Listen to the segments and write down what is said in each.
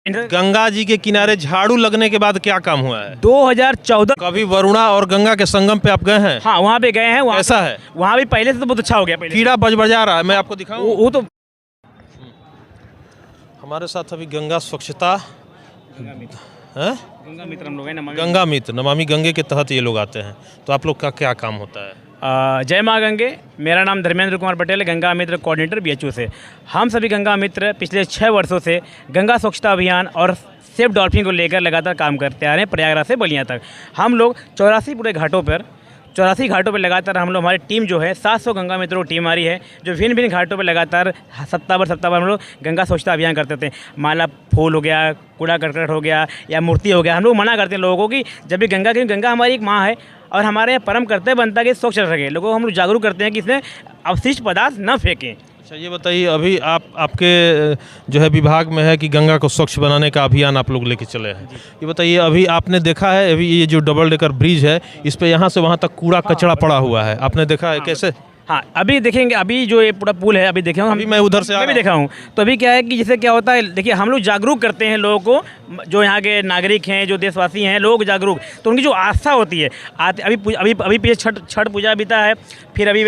गंगा जी के किनारे झाड़ू लगने के बाद क्या काम हुआ है? 2014 कभी वरुणा और गंगा के संगम पे आप गए हैं? हाँ वहाँ पे गए हैं। वहाँ ऐसा है, वहाँ भी पहले से तो बहुत अच्छा हो गया। पहले कीड़ा बजबजा रहा है, मैं आपको दिखाऊं। वो तो हमारे साथ अभी गंगा स्वच्छता हैं? गंगा मित्र हम लोग हैं नमामि। गंगा मित्र नमामि गंगे के तहत ये लोग आते हैं, तो आप लोग का क्या काम होता है? जय माँ गंगे। मेरा नाम धर्मेंद्र कुमार पटेल है, गंगा मित्र कोऑर्डिनेटर BHU से। हम सभी गंगा मित्र पिछले 6 वर्षों से गंगा स्वच्छता अभियान और सेफ डॉल्फिन को लेकर लगातार काम करते आ रहे हैं। प्रयागराज से बलिया तक हम लोग 84 पूरे घाटों पर लगातार हम लोग, हमारी टीम जो है 700 गंगा मित्रों की टीम हमारी है, जो भिन्न भिन्न घाटों पर लगातार सप्ताह हम लोग गंगा स्वच्छता अभियान करते थे। माला फूल हो गया, कूड़ा करकट हो गया या मूर्ति हो गया, हम लोग मना करते हैं लोगों को कि जब भी गंगा हमारी एक माँ है और हमारे यहाँ परम कर्तव्य बनता है कि स्वच्छ रखे। लोगों को हम लोग जागरूक करते हैं कि इसमें अवशिष्ट पदार्थ न फेंकें। अच्छा ये बताइए, अभी आपके जो है विभाग में है कि गंगा को स्वच्छ बनाने का अभियान आप लोग लेके चले हैं। ये बताइए, अभी आपने देखा है अभी ये जो डबल डेकर ब्रिज है, इस पे यहाँ से वहाँ तक कूड़ा कचरा पड़ा हुआ है, आपने देखा है कैसे? हाँ अभी देखेंगे, अभी जो ये पूरा पुल है अभी देखे हूँ, अभी मैं उधर से भी देखा हूँ। तो अभी क्या है कि जैसे क्या होता है, देखिए हम लोग जागरूक करते हैं लोगों को, जो यहाँ के नागरिक हैं, जो देशवासी हैं, लोग जागरूक, तो उनकी जो आस्था होती है अभी पीछे छठ पूजा बीता है, फिर अभी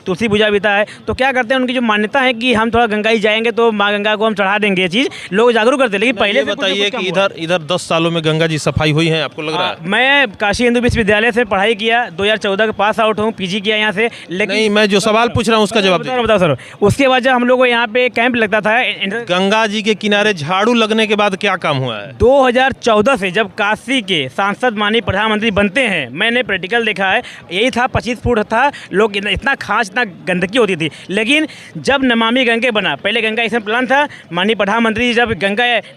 तुलसी पूजा बीता है, तो क्या करते हैं उनकी जो मान्यता है कि हम थोड़ा गंगा ही जाएंगे तो माँ गंगा को हम चढ़ा देंगे, ये चीज़ लोग जागरूक करते हैं। लेकिन पहले बताइए कि इधर 10 सालों में गंगा जी सफाई हुई है, आपको लग रहा है? मैं काशी हिंदू विश्वविद्यालय से पढ़ाई किया, 2014 का पास आउट हूँ, PG किया यहाँ से। लेकिन नहीं, मैं जो सवाल पूछ रहा हूँ उसका जवाब बताओ सर। उसके बाद जब हम लोग को यहाँ पे कैंप लगता था, गंगा जी के किनारे झाड़ू लगने के बाद क्या काम हुआ है? 2014 से जब काशी के सांसद माननीय प्रधानमंत्री बनते हैं, मैंने प्रैक्टिकल देखा है, यही था 25 फुट था, लोग इतना खास, इतना गंदगी होती थी। लेकिन जब नमामि गंगे बना, पहले गंगा इसमें प्लान था, माननीय प्रधानमंत्री जब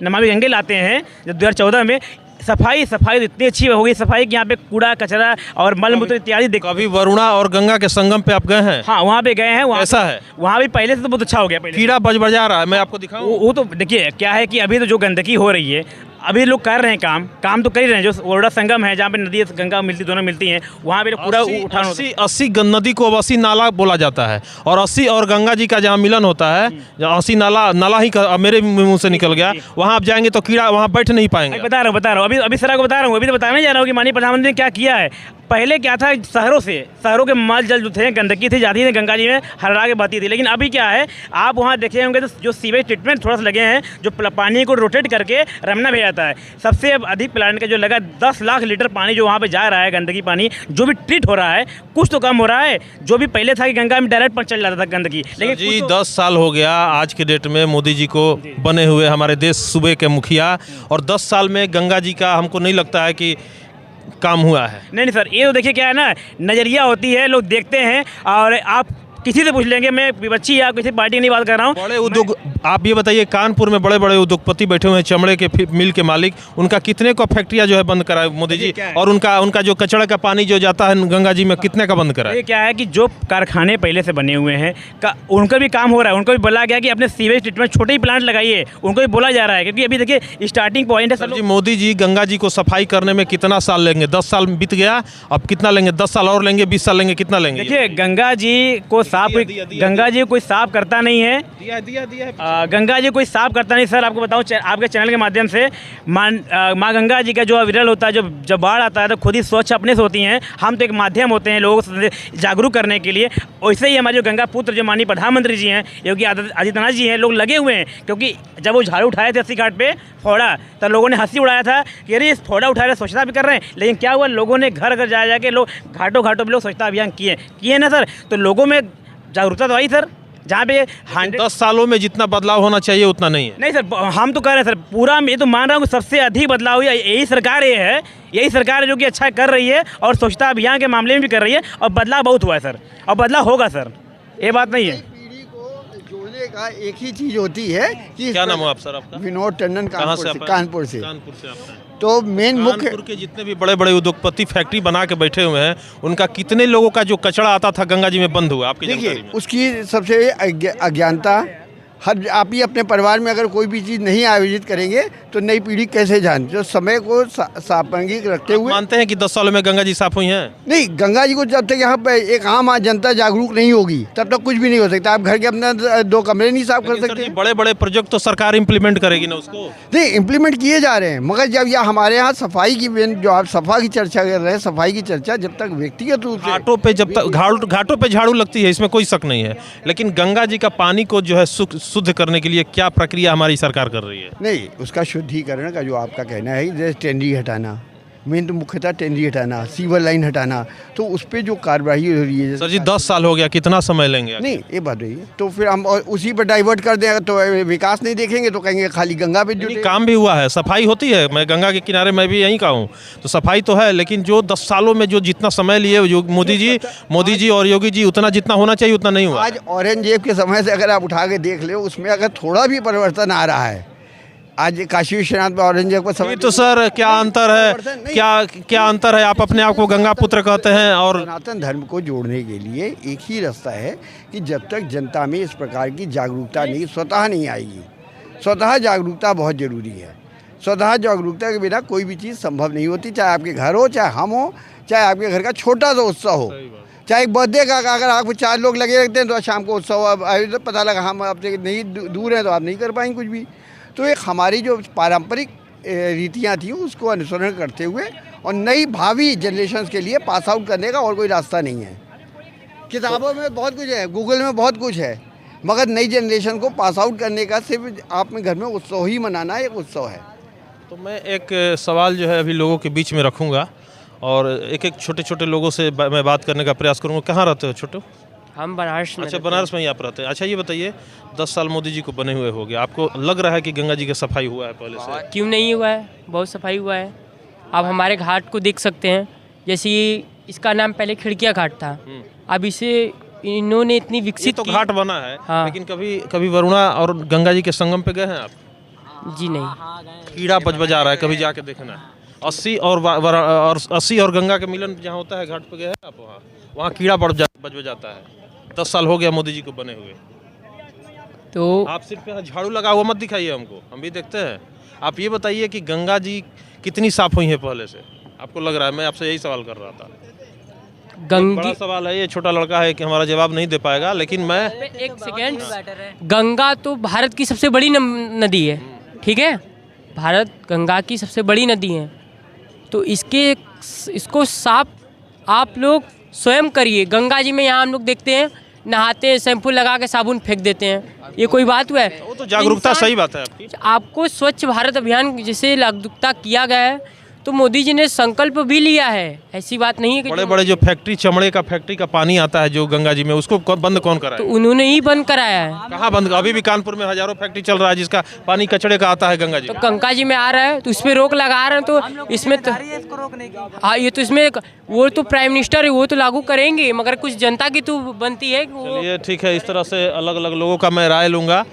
नमामि गंगे लाते हैं जब 2014 में, सफाई इतनी अच्छी हो गई सफाई कि यहाँ पे कूड़ा कचरा और मल मूत्र इत्यादि। कभी वरुणा और गंगा के संगम पे आप गए हैं? हाँ वहाँ पे गए हैं। ऐसा है, वहाँ भी पहले से तो बहुत अच्छा हो गया। पहले कीड़ा बजबजा रहा है, मैं आपको दिखाऊं। वो तो देखिए क्या है कि अभी तो जो गंदगी हो रही है, अभी लोग कर रहे हैं काम तो कर ही रहे हैं। जो ओरडा संगम है जहाँ पे नदी गंगा मिलती, दोनों मिलती हैं, वहाँ पे पूरा उठान 80 नदी को 80 नाला बोला जाता है, और 80 और गंगा जी का जहाँ मिलन होता है, 80 नाला ही मेरे मुंह से निकल गया, वहाँ आप जाएंगे तो कीड़ा वहाँ बैठ नहीं पाएंगे। बता रहा हूँ अभी सर को बता रहा हूँ, अभी तो बताने जा रहा हूँ कि माननीय प्रधानमंत्री ने क्या किया है। पहले क्या था, शहरों के माल जल जो थे, गंदगी थी, जाती थी गंगा जी में, हरा के बहती थी। लेकिन अभी क्या है, आप वहाँ देखे होंगे तो जो सीवेज ट्रीटमेंट थोड़ा सा लगे हैं, जो पानी को रोटेट करके रमना भेज जाता है। सबसे अधिक प्लांट का जो लगा 10 लाख लीटर पानी जो वहाँ पे जा रहा है, गंदगी पानी जो भी ट्रीट हो रहा है, कुछ तो कम हो रहा है। जो भी पहले था कि गंगा में डायरेक्ट चल जाता था गंदगी, लेकिन जी 10 साल हो गया आज के डेट में मोदी जी को बने हुए, हमारे देश सूबे के मुखिया, और 10 साल में गंगा जी का हमको नहीं लगता है कि काम हुआ है। नहीं सर, ये तो देखिए क्या है ना, नज़रिया होती है, लोग देखते हैं। और आप किसी से पूछ लेंगे, मैं विपक्षी या किसी पार्टी की नहीं बात कर रहा हूँ। बड़े उद्योग, आप ये बताइए, कानपुर में बड़े बड़े उद्योगपति बैठे हुए हैं, चमड़े के मिल के मालिक, उनका कितने को फैक्ट्रियाँ जो है बंद कराए मोदी जी, और उनका जो कचरा का पानी जो जाता है गंगा जी में, कितने का बंद कराए? ये क्या है कि जो कारखाने पहले से बने हुए हैं उनका भी काम हो रहा है, उनको भी बोला गया कि अपने सीवेज ट्रीटमेंट छोटे ही प्लांट लगाइए, उनको भी बोला जा रहा है। क्योंकि अभी देखिए स्टार्टिंग पॉइंट है सर जी, मोदी जी गंगा जी को सफाई करने में कितना साल लेंगे? 10 साल बीत गया, अब कितना लेंगे? 10 साल और लेंगे, 20 साल लेंगे, कितना लेंगे? देखिए गंगा जी को गंगा जी कोई साफ करता नहीं है, गंगा जी कोई साफ करता नहीं। सर आपको बताऊं, आपके चैनल के माध्यम से, माँ गंगा जी का जो विरल होता है, जब बाढ़ आता है तो खुद ही स्वच्छ अपने से होती हैं। हम तो एक माध्यम होते हैं लोगों को जागरूक करने के लिए। वैसे ही हमारे जो गंगा पुत्र जो माननीय प्रधानमंत्री जी हैं, योगी आदित्यनाथ जी हैं, लोग लगे हुए हैं। क्योंकि जब वो झाड़ू उठाए थे 80 घाट पे फोड़ा, तो लोगों ने हंसी उड़ाया था कि अरे इस फोड़ा उठा रहे, स्वच्छता भी कर रहे हैं। लेकिन क्या हुआ, लोगों ने घर घर जा के लोग घाटों पर लोग स्वच्छता अभियान किए ना सर, तो लोगों में जागरूकता तो आई सर। जहाँ पे 10 सालों में जितना बदलाव होना चाहिए उतना नहीं है। नहीं सर, हम तो कह रहे हैं सर, पूरा मैं तो मान रहा हूँ सबसे अधिक बदलाव हुआ यही सरकार यही सरकार है जो कि अच्छा कर रही है, और स्वच्छता अभियान के मामले में भी कर रही है, और बदलाव बहुत हुआ है सर, और बदलाव होगा सर, ये बात नहीं है। पीढ़ी को जोड़ने का एक ही चीज़ होती है कि क्या नाम है आप सर आपका? विनोद टंडन, कानपुर से। आप तो मेन मुख्य कानपुर के जितने भी बड़े बड़े उद्योगपति फैक्ट्री बना के बैठे हुए हैं, उनका कितने लोगों का जो कचरा आता था गंगा जी में बंद हुआ आपकी जानकारी में? उसकी सबसे अज्ञानता, हर आप ही अपने परिवार में अगर कोई भी चीज़ नहीं आयोजित करेंगे तो नई पीढ़ी कैसे जान, जो समय को सापेंगिक रखते हुए। मानते हैं कि 10 सालों में गंगा जी साफ हुई हैं? नहीं, गंगा जी को जब तक यहाँ पे एक आम जनता जागरूक नहीं होगी तब तक कुछ भी नहीं हो सकता। आप घर के अपना 2 कमरे नहीं साफ कर सकते। बड़े बड़े प्रोजेक्ट तो सरकार इम्प्लीमेंट करेगी ना उसको। नहीं, इम्प्लीमेंट किए जा रहे हैं, मगर जब यह हमारे यहाँ सफाई की जो आप सफा की चर्चा कर रहे हैं, सफाई की चर्चा जब तक व्यक्तिगत रूप से घाटों पे जब तक घाटों पे झाड़ू लगती है, इसमें कोई शक नहीं है, लेकिन गंगा जी का पानी को जो है शुद्ध करने के लिए क्या प्रक्रिया हमारी सरकार कर रही है? नहीं, उसका शुद्धिकरण का जो आपका कहना है, जैसे टेंडरी हटाना, मेन तो मुख्यतः टेंडरी हटाना, सीवर लाइन हटाना, तो उस पर जो कार्रवाई हो रही है। सर जी 10 साल हो गया, कितना समय लेंगे? नहीं, ये बात रही है तो फिर हम उसी पर डाइवर्ट कर दें तो विकास नहीं देखेंगे तो कहेंगे खाली गंगा पे जुटे। काम भी हुआ है, सफाई होती है, मैं गंगा के किनारे मैं भी यहीं का हूँ, तो सफाई तो है, लेकिन जो 10 सालों में जो जितना समय लिए जो मोदी जी और योगी जी उतना जितना होना चाहिए उतना नहीं हुआ। आज औरंगजेब के समय से अगर आप उठा के देख ले, उसमें अगर थोड़ा भी परिवर्तन आ रहा है, आज काशी विश्वनाथ में औरंगजेब को समय तो सर क्या अंतर है, क्या अंतर है? आप अपने आप को गंगा पुत्र कहते हैं और सनातन धर्म को जोड़ने के लिए एक ही रास्ता है कि जब तक जनता में इस प्रकार की जागरूकता नहीं स्वतः नहीं आएगी। स्वतः जागरूकता बहुत ज़रूरी है। स्वतः जागरूकता के बिना कोई भी चीज़ संभव नहीं होती, चाहे आपके घर हो, चाहे हम हो, चाहे आपके घर का छोटा सा उत्सव हो, चाहे बर्थडे का अगर आपको 4 लोग लगे रहते हैं तो शाम को उत्सव आयोजित, पता लगा हम आपसे नहीं दूर हैं तो आप नहीं कर पाएंगे कुछ भी। तो एक हमारी जो पारंपरिक रीतियाँ थी उसको अनुसरण करते हुए और नई भावी जनरेशन्स के लिए पास आउट करने का और कोई रास्ता नहीं है। किताबों में बहुत कुछ है, गूगल में बहुत कुछ है, मगर नई जनरेशन को पास आउट करने का सिर्फ आप घर में उत्सव ही मनाना एक उत्सव है। तो मैं एक सवाल जो है अभी लोगों के बीच में रखूँगा और एक एक छोटे छोटे लोगों से मैं बात करने का प्रयास करूँगा। कहाँ रहते हो छोटू? हम बनारस में। अच्छा, बनारस में ही आप रहते हैं। अच्छा ये बताइए, 10 साल मोदी जी को बने हुए हो गया, आपको लग रहा है कि गंगा जी का सफाई हुआ है पहले से? क्यों नहीं हुआ है, बहुत सफाई हुआ है। आप हमारे घाट को देख सकते हैं, जैसे इसका नाम पहले खिड़किया घाट था, अब इसे इन्होंने इतनी विकसित तो घाट बना है। हाँ। लेकिन कभी वरुणा और गंगा जी के संगम पे गए हैं आप? जी नहीं। कीड़ा बजा रहा है, कभी जाके देखना। 80 और गंगा के मिलन जहाँ होता है, घाट पे गए हैं आप? वहाँ कीड़ा बजाता है। 10 साल हो गया मोदी जी को बने हुए, तो आप सिर्फ यहाँ झाड़ू लगा हुआ मत दिखाइए हमको, हम भी देखते हैं। आप ये बताइए कि गंगा जी कितनी साफ हुई है पहले से, आपको लग रहा है? मैं आपसे यही सवाल कर रहा था। बड़ा सवाल है, ये छोटा लड़का है कि हमारा जवाब नहीं दे पाएगा, लेकिन मैं एक सेकेंड, गंगा तो भारत की सबसे बड़ी नदी है, ठीक है? भारत गंगा की सबसे बड़ी नदी है, तो इसको साफ आप लोग स्वयं करिए। गंगा जी में यहाँ हम लोग देखते हैं नहाते हैं, शैम्पू लगा के साबुन फेंक देते हैं, ये कोई बात हुआ है? वो तो जागरूकता सही बात है आपकी। आपको स्वच्छ भारत अभियान जैसे जागरूकता किया गया है, तो मोदी जी ने संकल्प भी लिया है, ऐसी बात नहीं है कि बड़े बड़े जो फैक्ट्री, चमड़े का फैक्ट्री का पानी आता है जो गंगा जी में, उसको बंद कौन कराया? तो उन्होंने ही बंद कराया है। कहाँ बंद? अभी भी कानपुर में हजारों फैक्ट्री चल रहा है जिसका पानी कचड़े का आता है गंगा जी तो में। गंगा जी में आ रहा है तो इस पे रोक लगा रहे हैं, तो इसमें तो हाँ, ये तो इसमें वो तो प्राइम मिनिस्टर है, वो तो लागू करेंगे, मगर कुछ जनता की तो बनती है कि वो। चलिए ठीक है, इस तरह से अलग अलग लोगों का मैं राय लूँगा।